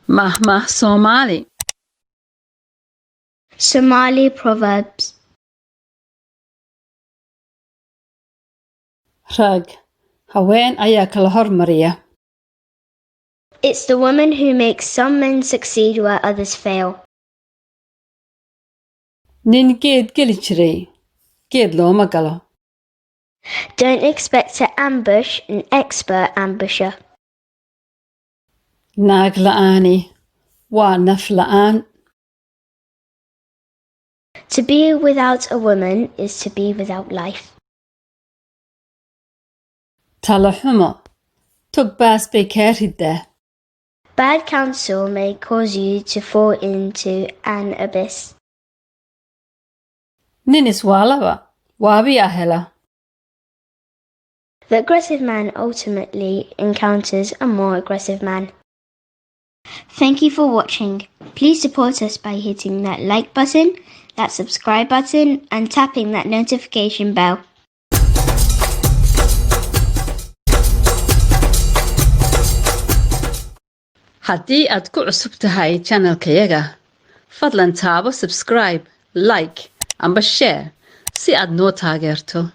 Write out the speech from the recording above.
Maahmaah Soomaali. Somali Proverbs. Rag, haween ayaa kala hormariya. It's the woman who makes some men succeed where others fail. Nin geed geli jiray, geed looma galo. Don't expect to ambush an expert ambusher. Naag la'aani waa naf la'aan. To be without a woman is to be without life. Talo xumo, tog baas bay kaa riddaa. Bad counsel may cause you to fall into an abyss. Nin iswaalaba, waabiyaa hela. The aggressive man ultimately encounters a more aggressive man. Thank you for watching. Please support us by hitting that like button, that subscribe button, and tapping that notification bell. Haddii aad ku cusub tahay channelkayaga, fadlan taabo subscribe, like, amba share si aad noo taageerto.